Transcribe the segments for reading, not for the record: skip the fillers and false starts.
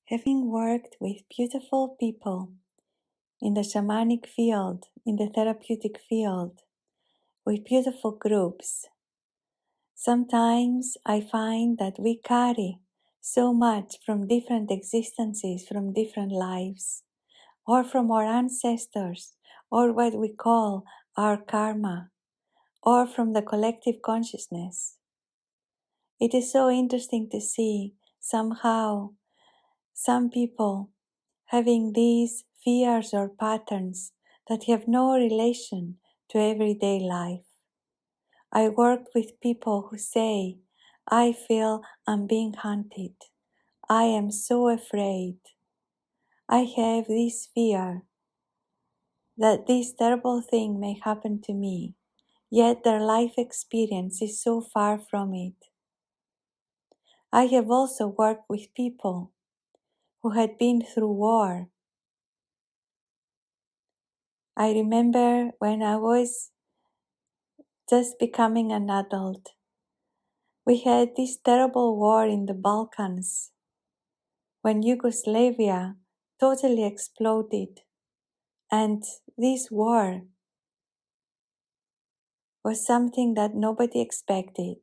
Having worked with beautiful people in the shamanic field, in the therapeutic field, with beautiful groups, sometimes I find that we carry so much from different existences, from different lives, or from our ancestors, or what we call our karma, or from the collective consciousness. It is so interesting to see somehow some people having these fears or patterns that have no relation to everyday life. I work with people who say, I feel I'm being hunted. I am so afraid. I have this fear that this terrible thing may happen to me, yet their life experience is so far from it. I have also worked with people who had been through war. I remember when I was just becoming an adult, we had this terrible war in the Balkans when Yugoslavia totally exploded, and this war was something that nobody expected.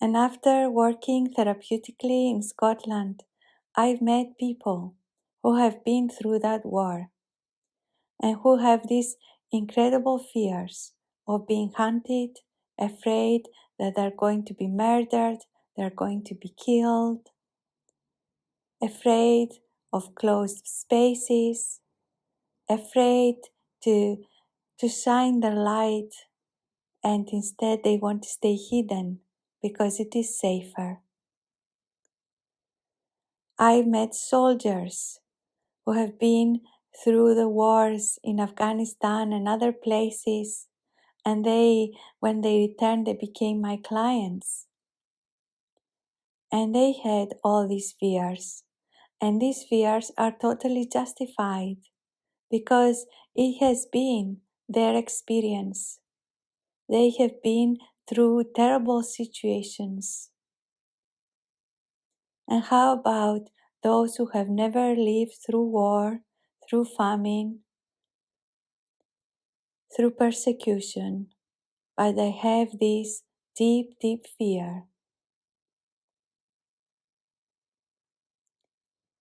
And after working therapeutically in Scotland, I've met people who have been through that war and who have these incredible fears of being hunted, afraid that they're going to be murdered, they're going to be killed, afraid of closed spaces, afraid to shine their light, and instead they want to stay hidden because it is safer. I've met soldiers who have been through the wars in Afghanistan and other places, and when they returned, they became my clients. And they had all these fears, and these fears are totally justified because it has been their experience. They have been through terrible situations. And how about those who have never lived through war, through famine, through persecution, but they have this deep, deep fear?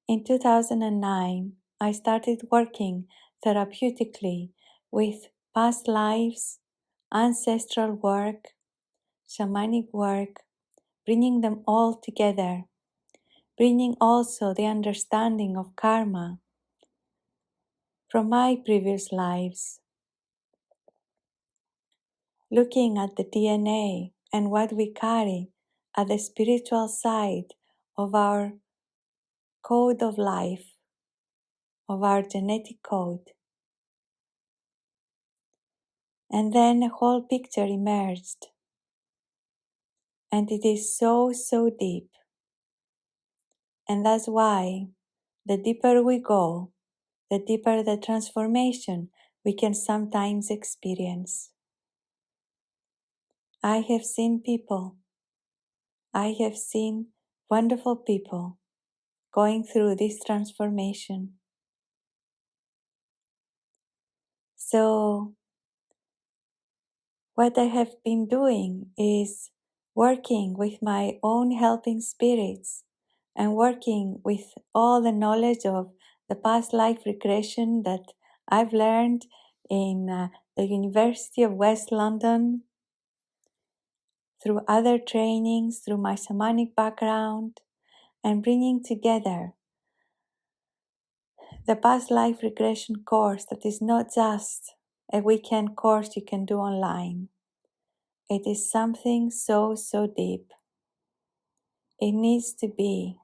In 2009, I started working therapeutically with past lives, ancestral work, shamanic work, bringing them all together, bringing also the understanding of karma from my previous lives, looking at the DNA and what we carry at the spiritual side of our code of life, of our genetic code. And then a whole picture emerged. And it is so, so deep. And that's why the deeper we go, the deeper the transformation we can sometimes experience. I have seen wonderful people going through this transformation. So, what I have been doing is working with my own helping spirits and working with all the knowledge of the past life regression that I've learned in the University of West London, through other trainings, through my shamanic background, and bringing together the past life regression course that is not just a weekend course you can do online. It is something so, so deep. It needs to be,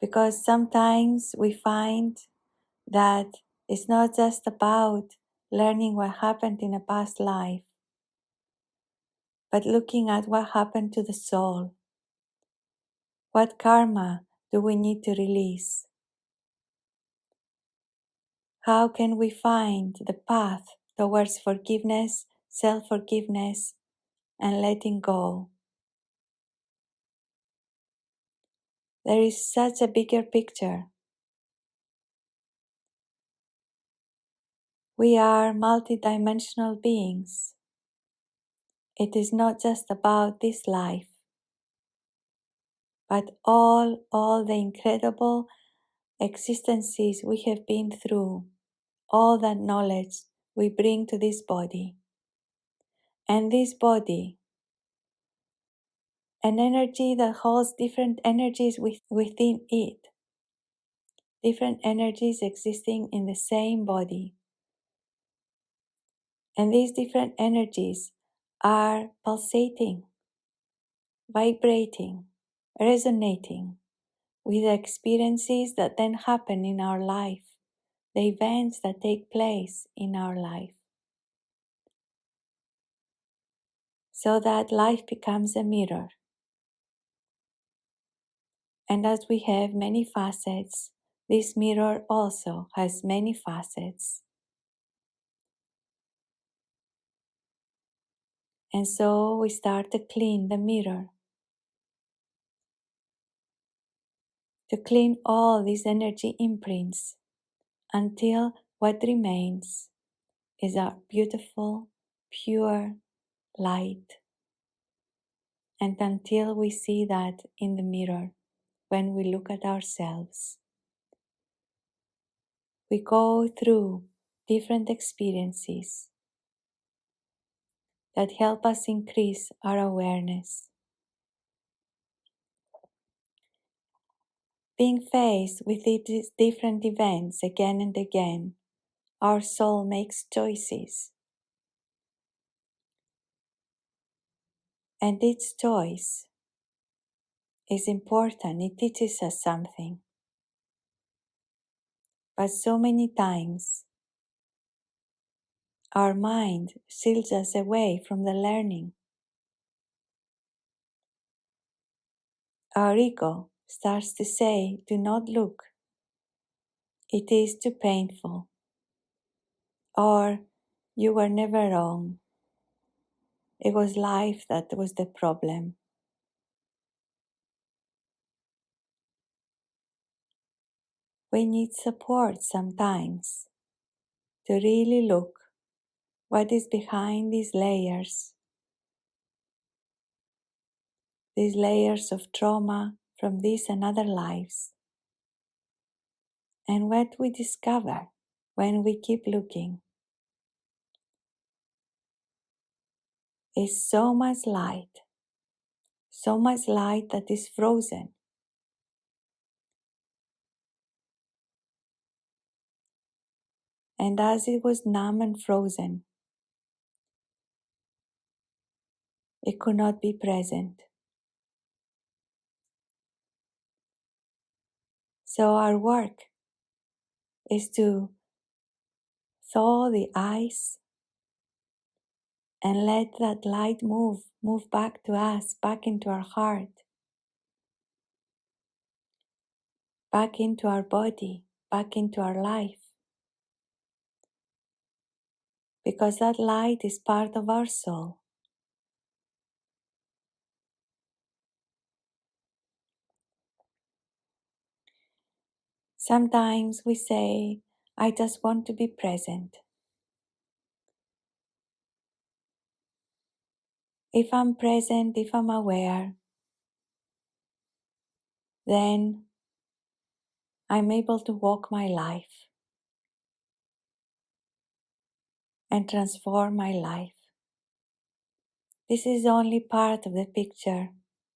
because sometimes we find that it's not just about learning what happened in a past life, but looking at what happened to the soul. What karma do we need to release? How can we find the path towards forgiveness, self-forgiveness, and letting go? There is such a bigger picture. We are multidimensional beings. It is not just about this life, but all the incredible existences we have been through, all that knowledge we bring to this body. And this body, an energy that holds different energies within it, different energies existing in the same body. And these different energies are pulsating, vibrating, resonating with the experiences that then happen in our life, the events that take place in our life. So that life becomes a mirror. And as we have many facets, this mirror also has many facets. And so we start to clean the mirror, to clean all these energy imprints until what remains is our beautiful, pure light. And until we see that in the mirror when we look at ourselves, we go through different experiences that help us increase our awareness. Being faced with these different events again and again, our soul makes choices. And each choice is important, it teaches us something. But so many times, our mind shields us away from the learning. Our ego starts to say, do not look, it is too painful. Or, you were never wrong, it was life that was the problem. We need support sometimes to really look what is behind these layers of trauma from these and other lives. And what we discover when we keep looking is so much light that is frozen. And as it was numb and frozen, it could not be present. So our work is to thaw the ice and let that light move back to us, back into our heart, back into our body, back into our life. Because that light is part of our soul. Sometimes we say, I just want to be present. If I'm present, if I'm aware, then I'm able to walk my life and transform my life. This is only part of the picture,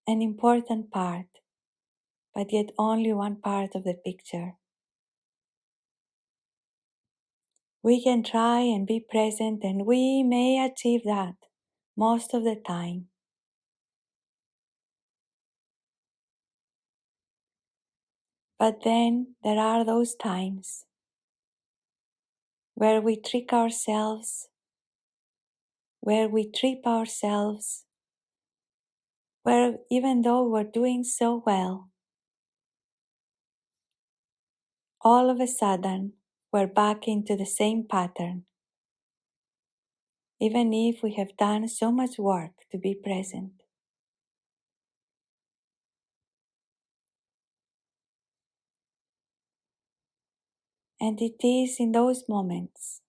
an important part, but yet only one part of the picture. We can try and be present, and we may achieve that most of the time. But then there are those times where we trick ourselves, where we trip ourselves, where even though we're doing so well, all of a sudden we're back into the same pattern, even if we have done so much work to be present. And it is in those moments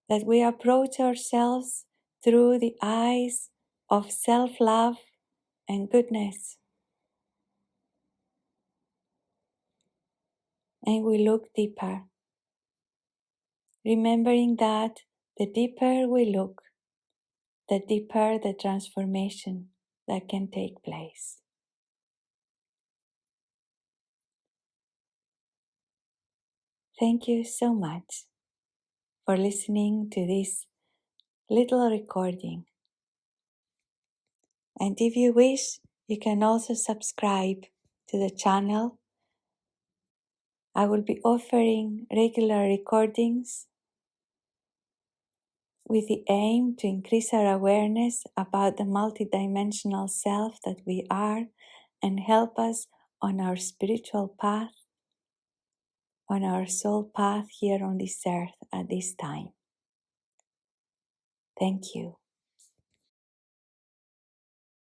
that we approach ourselves through the eyes of self-love and goodness. And we look deeper, remembering that the deeper we look, the deeper the transformation that can take place. Thank you so much for listening to this little recording. And if you wish, you can also subscribe to the channel. I will be offering regular recordings with the aim to increase our awareness about the multidimensional self that we are and help us on our spiritual path, on our soul path here on this earth at this time. Thank you.